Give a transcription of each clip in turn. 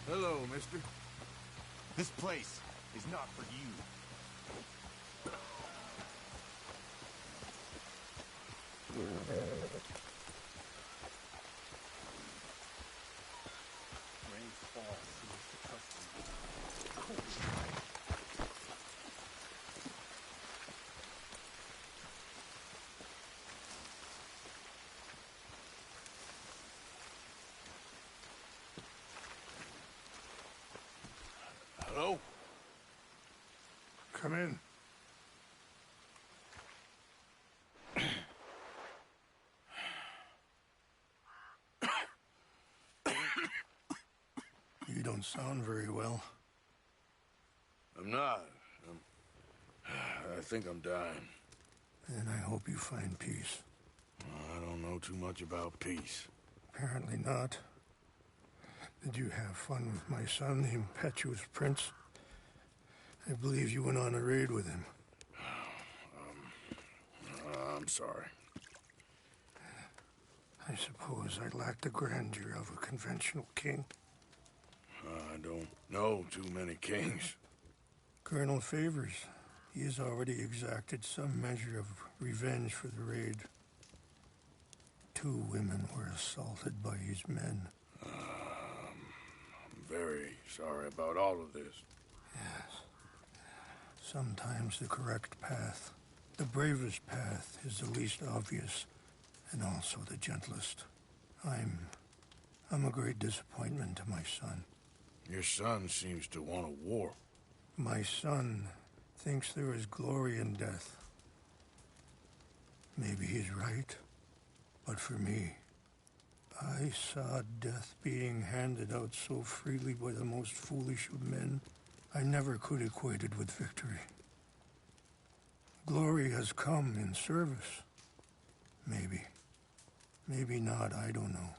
Hello, mister. This place is not for you. Rain falls against the custom. Hello? Come in. You don't sound very well. I'm not. I think I'm dying. And I hope you find peace. I don't know too much about peace. Apparently not. Did you have fun with my son, the impetuous prince? I believe you went on a raid with him. I'm sorry. I suppose I lack the grandeur of a conventional king. I don't know too many kings. Colonel Favors, he has already exacted some measure of revenge for the raid. 2 women were assaulted by his men. I'm very sorry about all of this. Yes. Sometimes the correct path, the bravest path, is the least obvious, and also the gentlest. I'm a great disappointment to my son. Your son seems to want a war. My son thinks there is glory in death. Maybe he's right, but for me, I saw death being handed out so freely by the most foolish of men, I never could equate it with victory. Glory has come in service. Maybe. Maybe not, I don't know.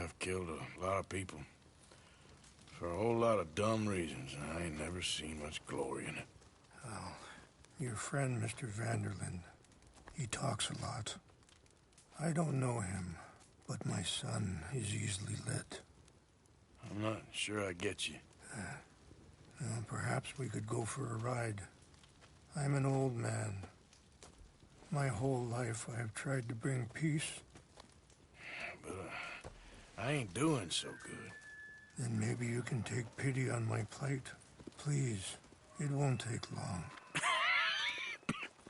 I've killed a lot of people. For a whole lot of dumb reasons, and I ain't never seen much glory in it. Well, your friend, Mr. Vanderlyn, he talks a lot. I don't know him, but my son is easily led. I'm not sure I get you. Well, perhaps we could go for a ride. I'm an old man. My whole life I've tried to bring peace. But I ain't doing so good. Then maybe you can take pity on my plight. Please, it won't take long.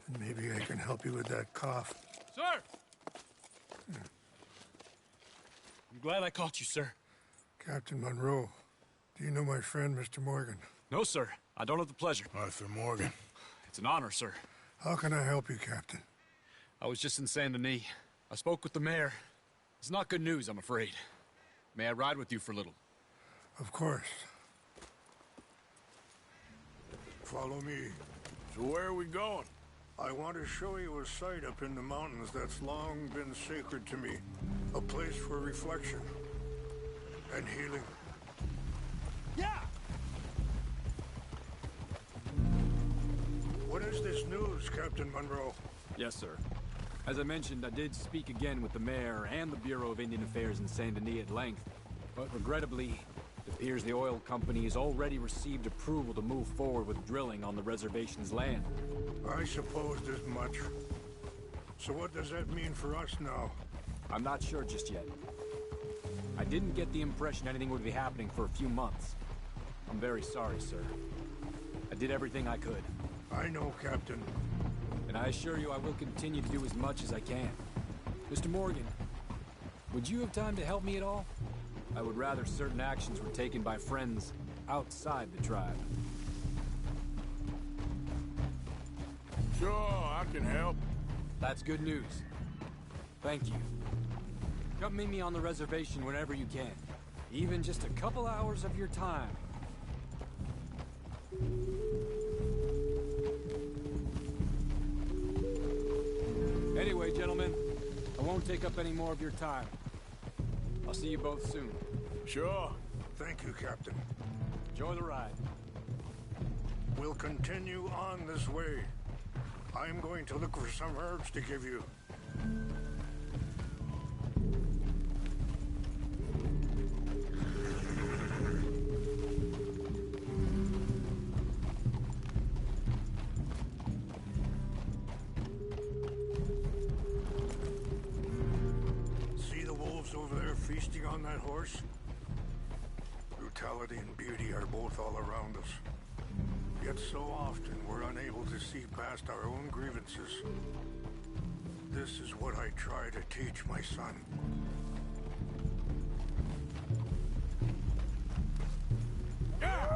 And maybe I can help you with that cough. Sir! I'm glad I caught you, sir. Captain Monroe, do you know my friend, Mr. Morgan? No, sir. I don't have the pleasure. Arthur Morgan. It's an honor, sir. How can I help you, Captain? I was just in Saint Denis. I spoke with the mayor. It's not good news, I'm afraid. May I ride with you for a little? Of course. Follow me. So where are we going? I want to show you a site up in the mountains that's long been sacred to me. A place for reflection and healing. Yeah! What is this news, Captain Monroe? Yes, sir. As I mentioned, I did speak again with the mayor and the Bureau of Indian Affairs in Saint Denis at length, but regrettably, it appears the oil company has already received approval to move forward with drilling on the reservation's land. I supposed as much. So what does that mean for us now? I'm not sure just yet. I didn't get the impression anything would be happening for a few months. I'm very sorry, sir. I did everything I could. I know, Captain. And I assure you I will continue to do as much as I can. Mr. Morgan, would you have time to help me at all? I would rather certain actions were taken by friends outside the tribe. Sure, I can help. That's good news. Thank you. Come meet me on the reservation whenever you can. Even just a couple hours of your time. Anyway, gentlemen, I won't take up any more of your time. I'll see you both soon. Sure. Thank you, Captain. Enjoy the ride. We'll continue on this way. I'm going to look for some herbs to give you. feasting on that horse? Brutality and beauty are both all around us. Yet so often we're unable to see past our own grievances. This is what I try to teach my son. Yeah!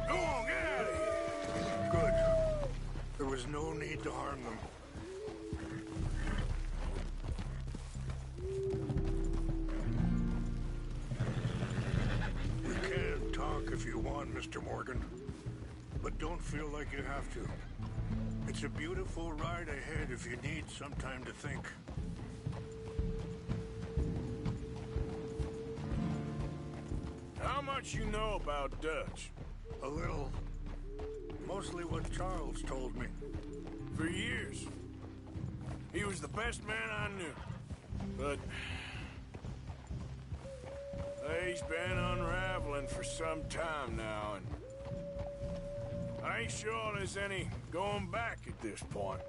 Go on, get out of here! Good. There was no need to harm them. We can talk if you want, Mr. Morgan. But don't feel like you have to. It's a beautiful ride ahead if you need some time to think. How much you know about Dutch? A little. Mostly what Charles told me. For years. He was the best man I knew. But he's been unraveling for some time now, and I ain't sure there's any going back at this point.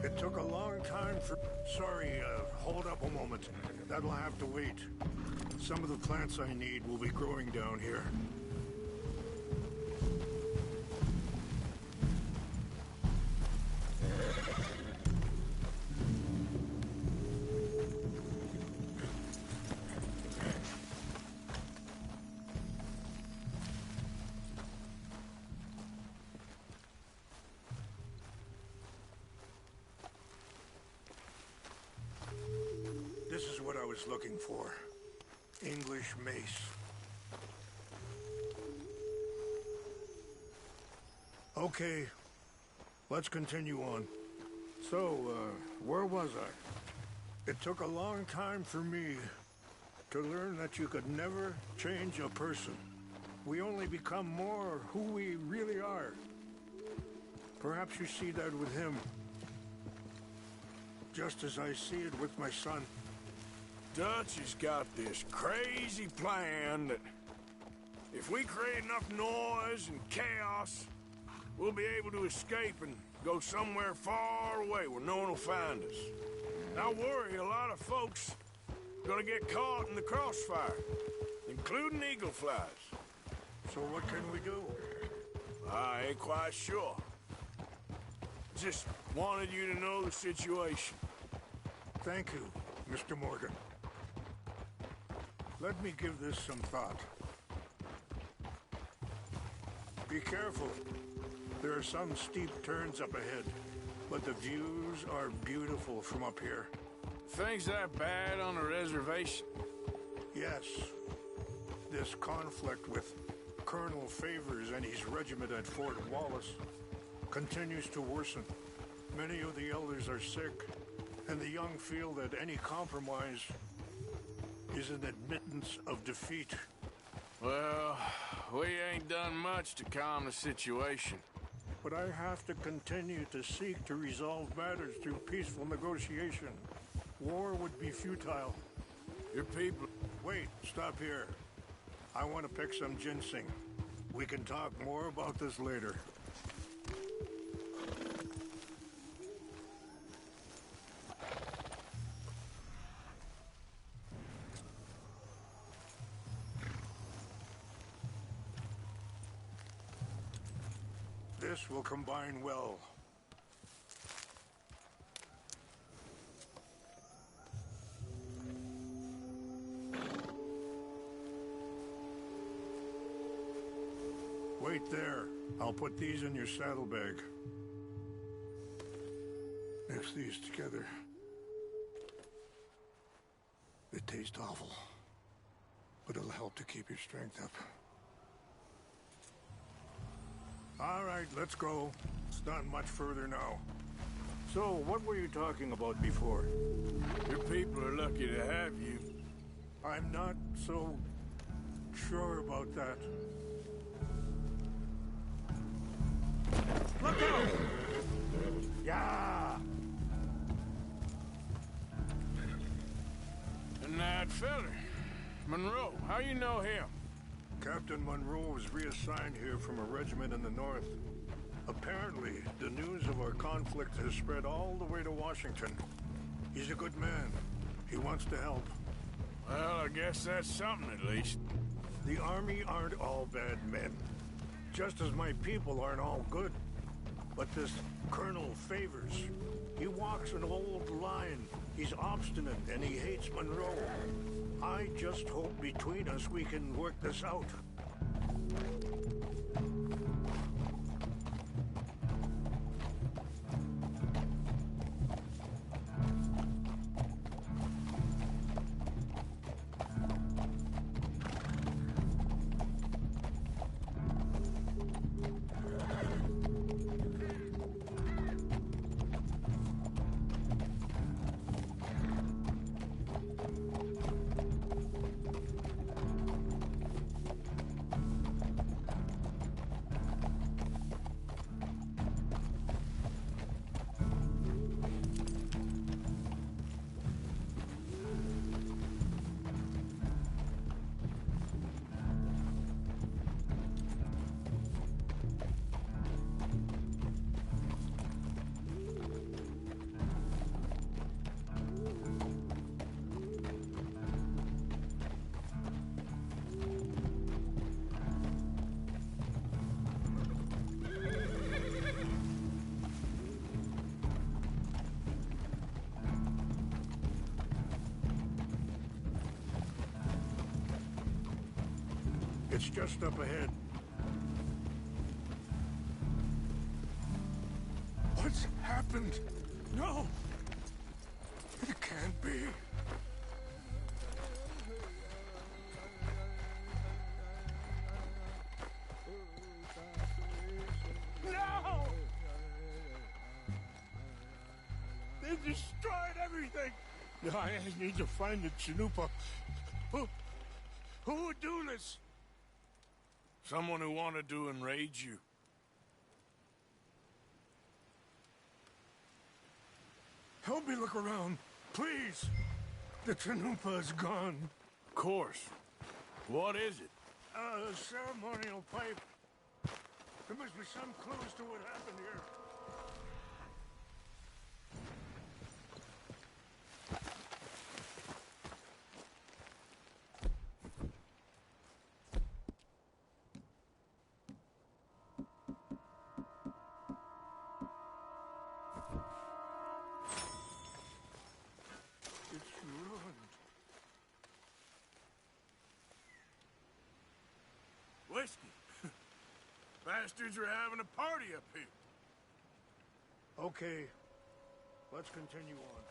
It took a long time for... Sorry, hold up a moment. That'll have to wait. Some of the plants I need will be growing down here. This is what I was looking for. English mace. Okay, let's continue on. So, where was I? It took a long time for me to learn that you could never change a person. We only become more who we really are. Perhaps you see that with him. Just as I see it with my son. Dutch has got this crazy plan that if we create enough noise and chaos, we'll be able to escape and go somewhere far away where no one will find us. I worry a lot of folks are gonna get caught in the crossfire, including eagle flies. So what can we do? I ain't quite sure. Just wanted you to know the situation. Thank you, Mr. Morgan. Let me give this some thought. Be careful. There are some steep turns up ahead, but the views are beautiful from up here. Things that bad on the reservation? Yes. This conflict with Colonel Favors and his regiment at Fort Wallace continues to worsen. Many of the elders are sick, and the young feel that any compromise is an admittance of defeat. Well, we ain't done much to calm the situation. But I have to continue to seek to resolve matters through peaceful negotiation. War would be futile. Your people... Wait, stop here. I want to pick some ginseng. We can talk more about this later. This will combine well. Wait there. I'll put these in your saddlebag. Mix these together. They taste awful, but it'll help to keep your strength up. All right, let's go. It's not much further now. So, what were you talking about before? Your people are lucky to have you. I'm not so sure about that. Look out! Yeah! And that feller, Monroe, how you know him? Captain Monroe was reassigned here from a regiment in the north. Apparently, the news of our conflict has spread all the way to Washington. He's a good man. He wants to help. Well, I guess that's something at least. The army aren't all bad men. Just as my people aren't all good. But this Colonel Favors, he walks an old line. He's obstinate and he hates Monroe. I just hope between us we can work this out. It's just up ahead. What's happened? No! It can't be. No! They destroyed everything! I need to find the Chanupa. Who would do this? Someone who wanted to enrage you. Help me look around, please. The Chanupa is gone. Of course. What is it? A ceremonial pipe. There must be some clues to what happened here. Whiskey. Bastards are having a party up here. Okay, let's continue on.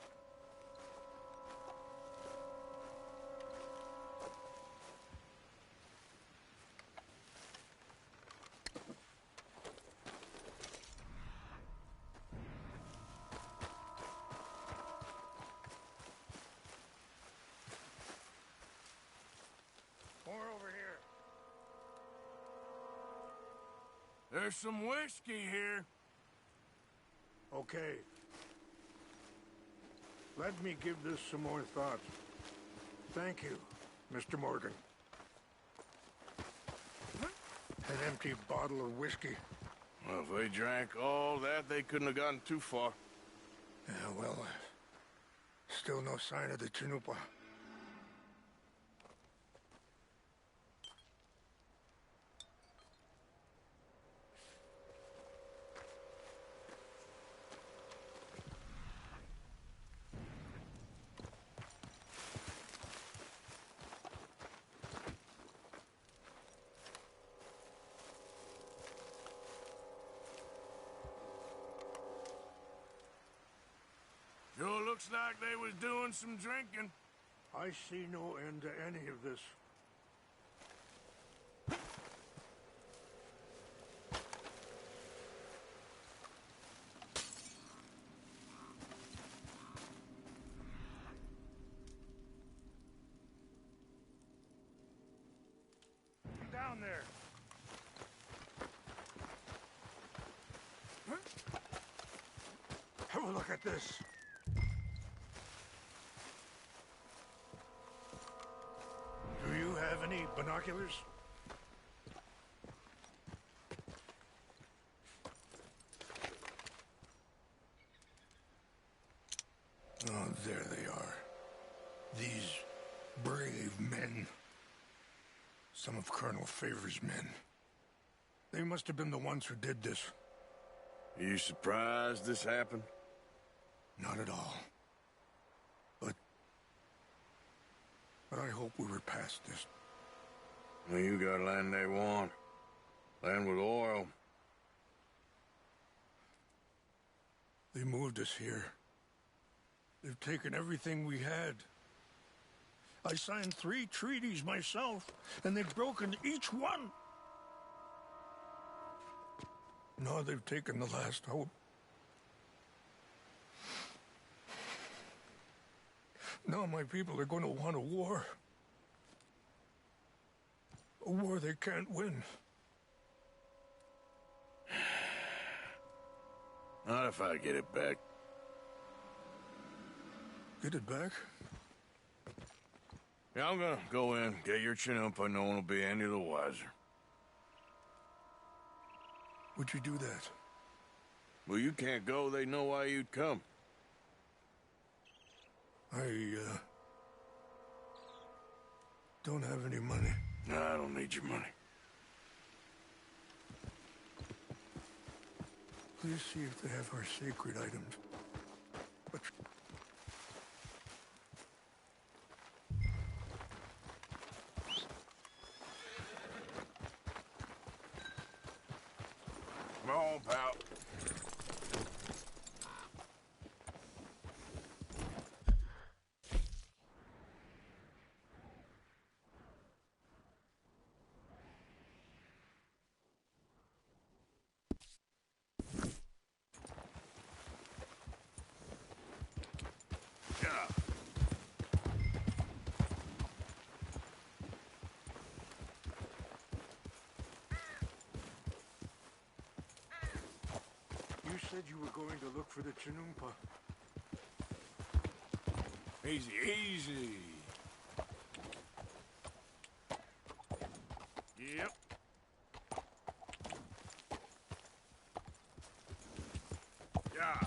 More over here. There's some whiskey here. Okay. Let me give this some more thought. Thank you, Mr. Morgan. An empty bottle of whiskey. Well, if they drank all that, they couldn't have gotten too far. Yeah, well, still no sign of the Chanupa. Sure looks like they was doing some drinking. I see no end to any of this. Come down there. Have a look at this. Do you have any binoculars? Oh, there they are. These Brave men. Some of Colonel Favor's men. They must have been the ones who did this. Are you surprised this happened? Not at all. But I hope we were past this. Well, you got land they want. Land with oil. They moved us here. They've taken everything we had. I signed 3 treaties myself, and they've broken each one. Now they've taken the last hope. Now my people are going to want a war. A war they can't win. Not if I get it back. Get it back? Yeah, I'm gonna go in, get your chinampa, no one will be any the wiser. Would you do that? Well, you can't go, they know why you'd come. I don't have any money. No, I don't need your money. Please see if they have our sacred items. But come on, pal. Yeah. you said you were going to look for the Chinumpa. Easy, easy. Yep. Yeah.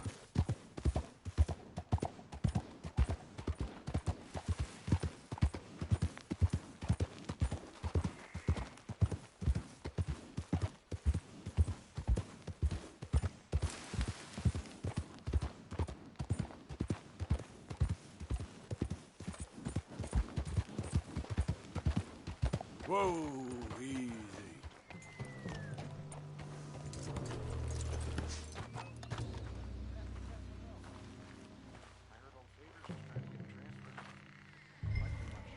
Whoa, easy. I heard old Favors was trying to get transferred. Likely much.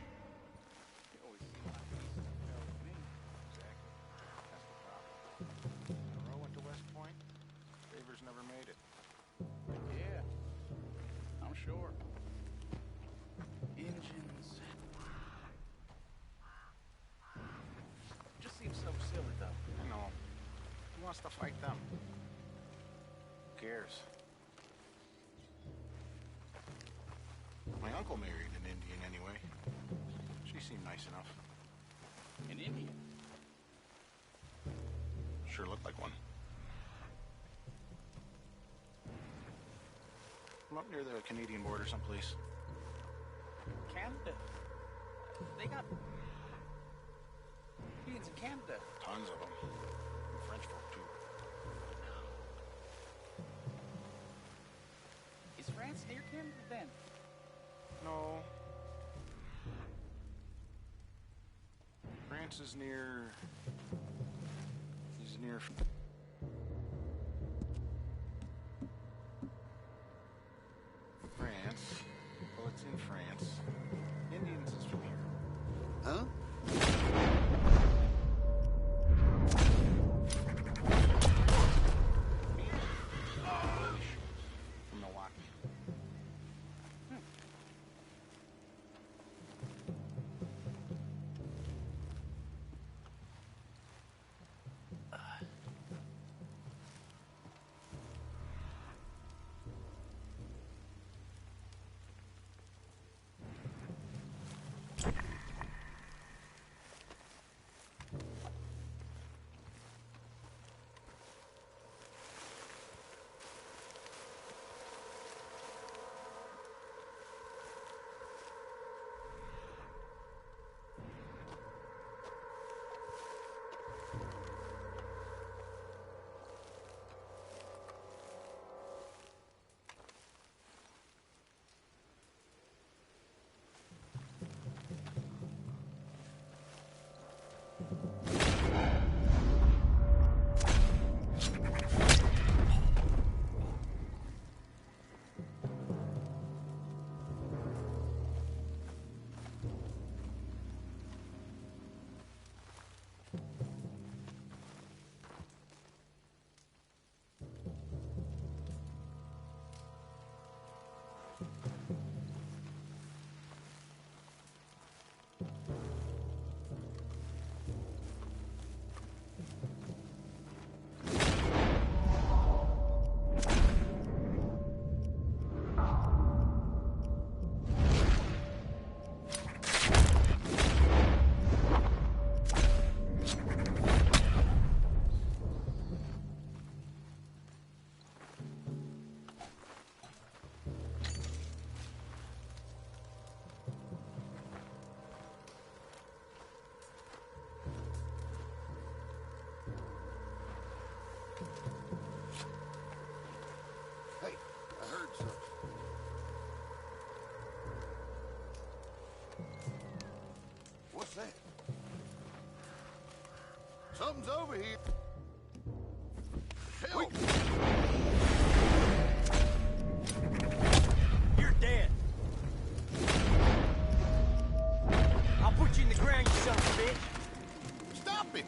They always seem like decent intel to me. Exactly. That's the problem. Monroe went to West Point. Favors never made it. Yeah. I'm sure. Engines. Just seems so silly, though. I know. Who wants to fight them? Who cares? My uncle married an Indian anyway. She seemed nice enough. An Indian? Sure looked like one. I'm up near the Canadian border someplace. Canada? They got Indians in Canada. Tons of them. And French folk, too. Is France near Canada then? No. France is near... He's near... France. Well, it's in France. Indians is from here. Huh? From Milwaukee. over here. Help! You're dead. I'll put you in the ground, you son of a bitch. Stop it!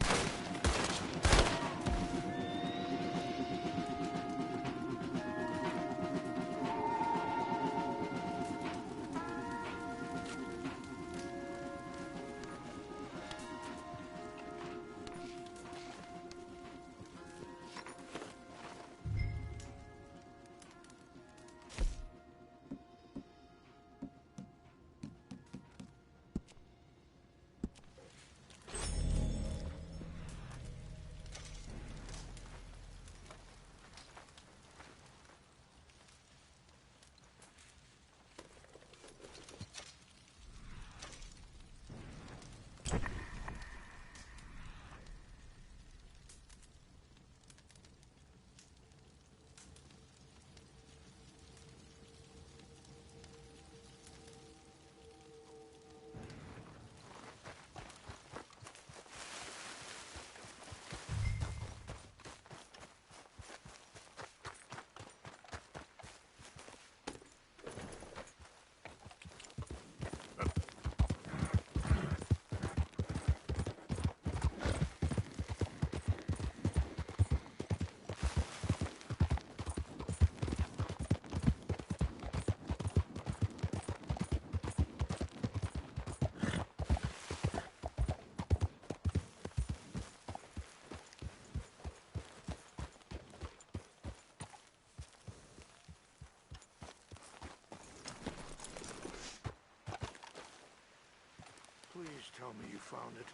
Please tell me you found it.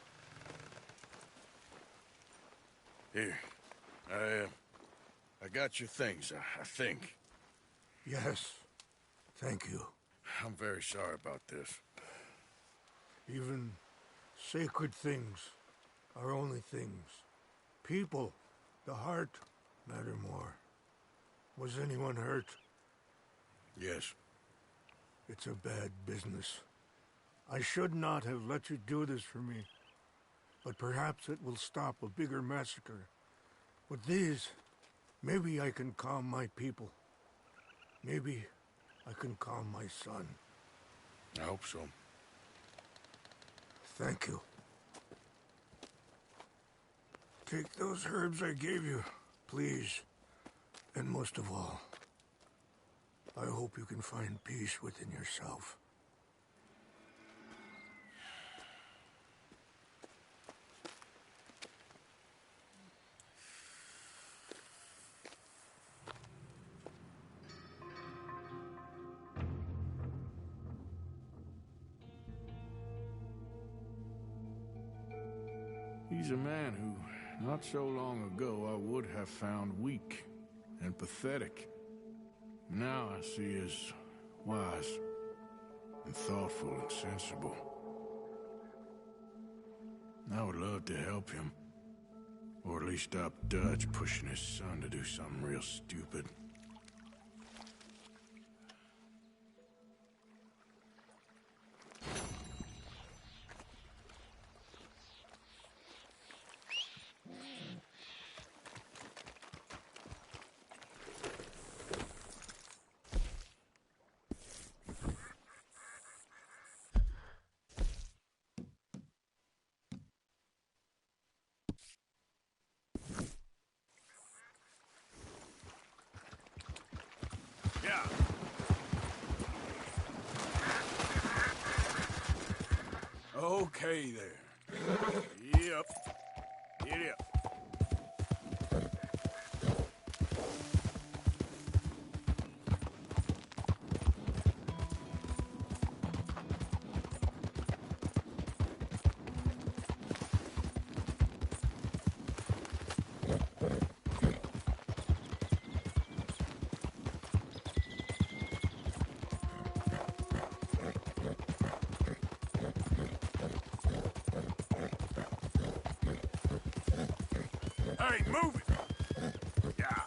Here. I got your things, I think. Yes. Thank you. I'm very sorry about this. Even sacred things are only things. People, the heart, matter more. Was anyone hurt? Yes. It's a bad business. I should not have let you do this for me. But perhaps it will stop a bigger massacre. With these, maybe I can calm my people. Maybe I can calm my son. I hope so. Thank you. Take those herbs I gave you, please. And most of all, I hope you can find peace within yourself. He's a man who, not so long ago, I would have found weak and pathetic. Now I see as wise and thoughtful and sensible. I would love to help him, or at least stop Dutch pushing his son to do something real stupid. Yeah. Okay there. Yep. Get up. Hey, move it! Yeah.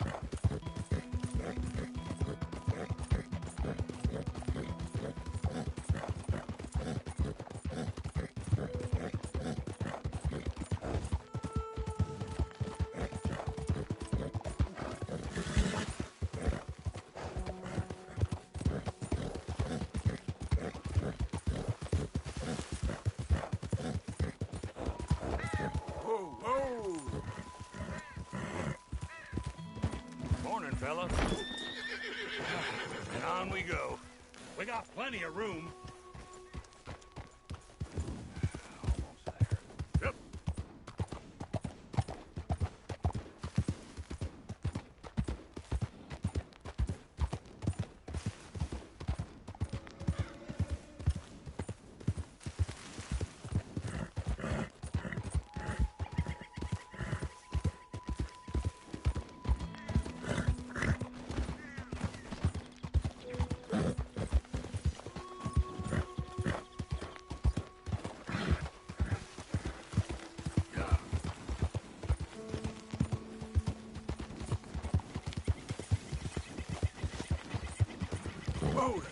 fellas. And on we go. We got plenty of room. Almost there. Yep. Whoa!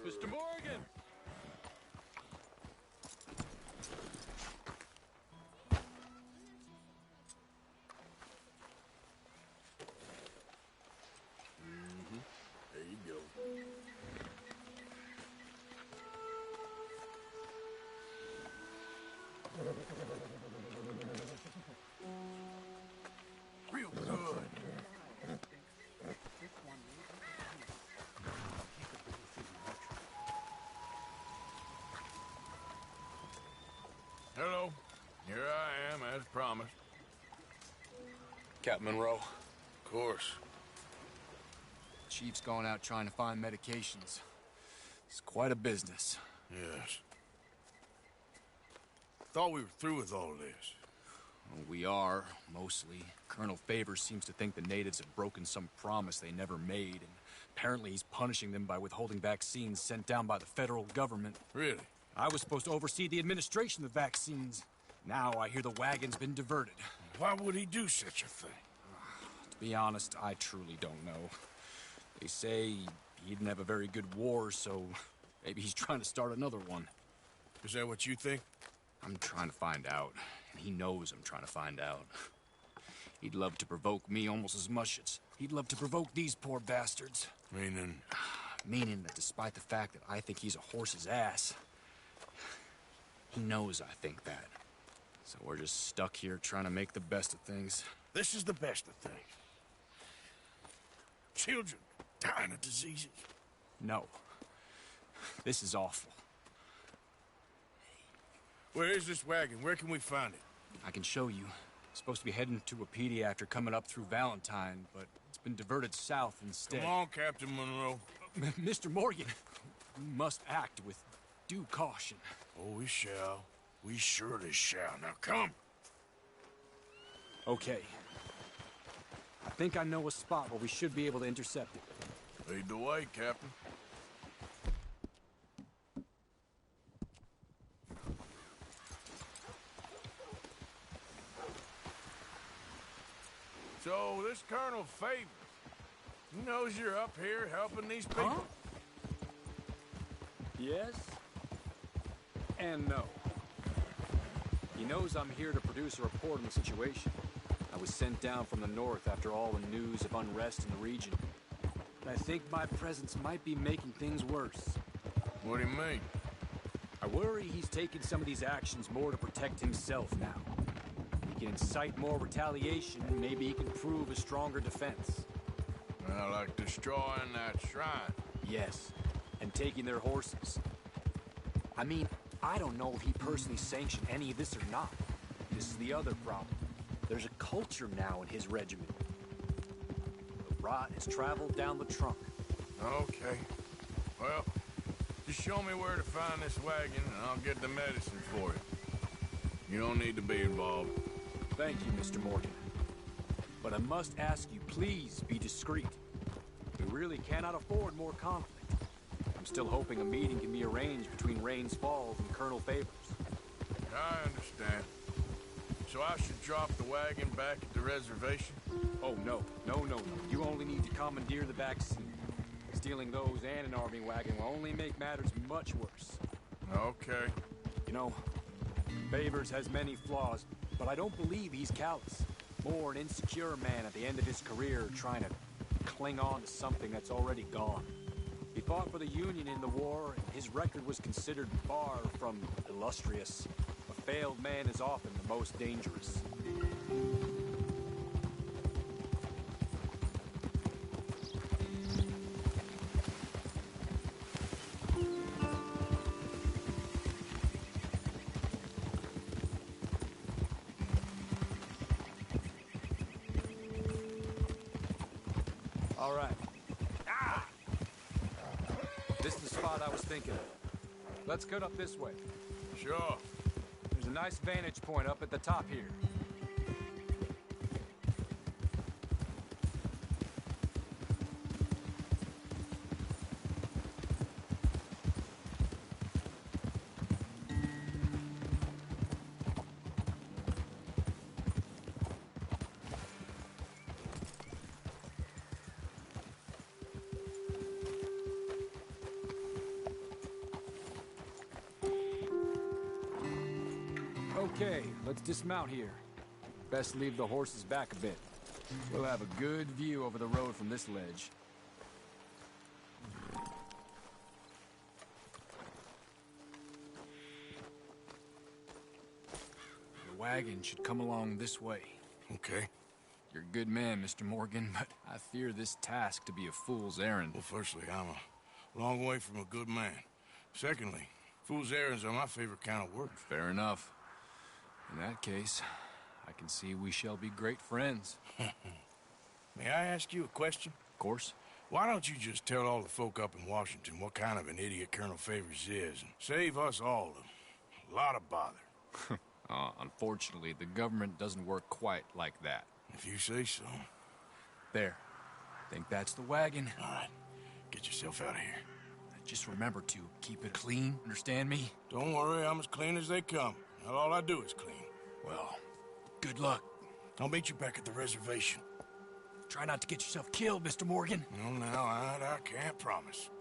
Mr. Morgan! There you go. Real good. Hello. Here I am, as promised. Captain Monroe. Of course. Chief's gone out trying to find medications. It's quite a business. Yes. Thought we were through with all this. Well, we are, mostly. Colonel Favors seems to think the natives have broken some promise they never made, and apparently he's punishing them by withholding vaccines sent down by the federal government. Really? I was supposed to oversee the administration of the vaccines. Now I hear the wagon's been diverted. Why would he do such a thing? To be honest, I truly don't know. They say he didn't have a very good war, so maybe he's trying to start another one. Is that what you think? I'm trying to find out, and he knows I'm trying to find out. He'd love to provoke me almost as much as he'd love to provoke these poor bastards. Meaning? Meaning that despite the fact that I think he's a horse's ass, he knows I think that. So we're just stuck here trying to make the best of things. This is the best of things. Children dying of diseases. No. This is awful. Where is this wagon? Where can we find it? I can show you. It's supposed to be heading to Wapiti after coming up through Valentine, but it's been diverted south instead. Come on, Captain Monroe. Mr. Morgan, we must act with due caution. Oh, we shall. We surely shall. Now come. Okay. I think I know a spot where we should be able to intercept it. Lead the way, Captain. So, this Colonel Favors, he knows you're up here helping these people? Huh? Yes and no. He knows I'm here to produce a report on the situation. I was sent down from the north after all the news of unrest in the region. But I think my presence might be making things worse. What do you mean? I worry he's taking some of these actions more to protect himself now. He can incite more retaliation, and maybe he can prove a stronger defense. Like destroying that shrine. Yes, and taking their horses. I mean, I don't know if he personally sanctioned any of this or not. This is the other problem. There's a culture now in his regiment. The rot has traveled down the trunk. Okay. Well, just show me where to find this wagon, and I'll get the medicine for you. You don't need to be involved. Thank you, Mr. Morgan. But I must ask you, please be discreet. We really cannot afford more conflict. I'm still hoping a meeting can be arranged between Rains Falls and Colonel Favors. I understand. So I should drop the wagon back at the reservation? Oh, no. No. You only need to commandeer the back seat. Stealing those and an army wagon will only make matters much worse. Okay. You know, Favors has many flaws, but I don't believe he's callous. More an insecure man at the end of his career trying to cling on to something that's already gone. He fought for the Union in the war, and his record was considered far from illustrious. A failed man is often the most dangerous. All right. Ah! This is the spot I was thinking of. Let's cut up this way. Sure. There's a nice vantage point up at the top here. Okay, let's dismount here. Best leave the horses back a bit. We'll have a good view over the road from this ledge. The wagon should come along this way. Okay. You're a good man, Mr. Morgan, but I fear this task to be a fool's errand. Well, firstly, I'm a long way from a good man. Secondly, fool's errands are my favorite kind of work. Fair enough. In that case, I can see we shall be great friends. May I ask you a question? Of course. Why don't you just tell all the folk up in Washington what kind of an idiot Colonel Favors is, and save us all a lot of bother? Unfortunately, the government doesn't work quite like that. If you say so. There. Think that's the wagon? All right. Get yourself out of here. Just remember to keep it clean, understand me? Don't worry, I'm as clean as they come. Not all I do is clean. Well, good luck. I'll meet you back at the reservation. Try not to get yourself killed, Mr. Morgan. No, now, I can't promise.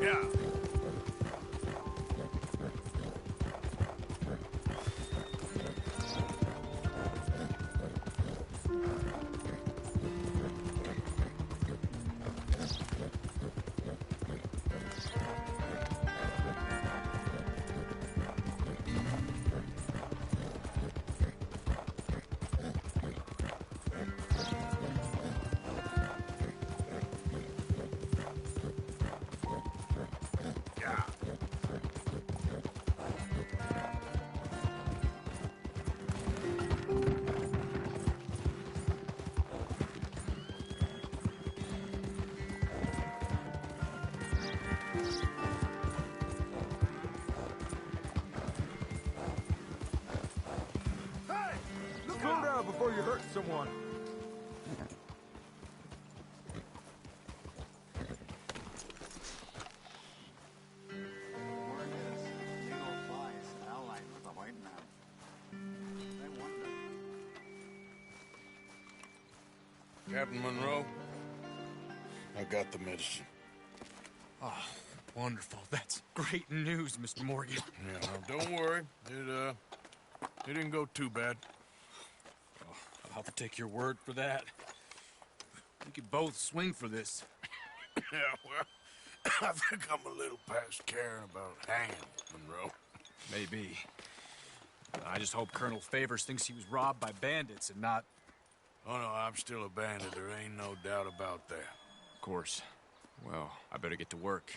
Yeah. Slow down before you hurt someone. Word is, legal flies allied with the white man. I wonder. Captain Monroe, I got the medicine. Oh, wonderful. That's great news, Mr. Morgan. Yeah, now don't worry. It didn't go too bad. I'll have to take your word for that. We could both swing for this. Yeah, well, I think I'm a little past caring about hanging, Monroe. Maybe. I just hope Colonel Favors thinks he was robbed by bandits and not... Oh, no, I'm still a bandit. There ain't no doubt about that. Of course. Well, I better get to work.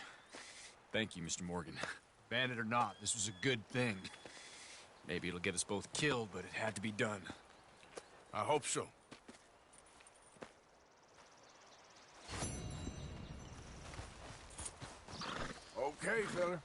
Thank you, Mr. Morgan. Bandit or not, this was a good thing. Maybe it'll get us both killed, but it had to be done. I hope so. Okay, fella.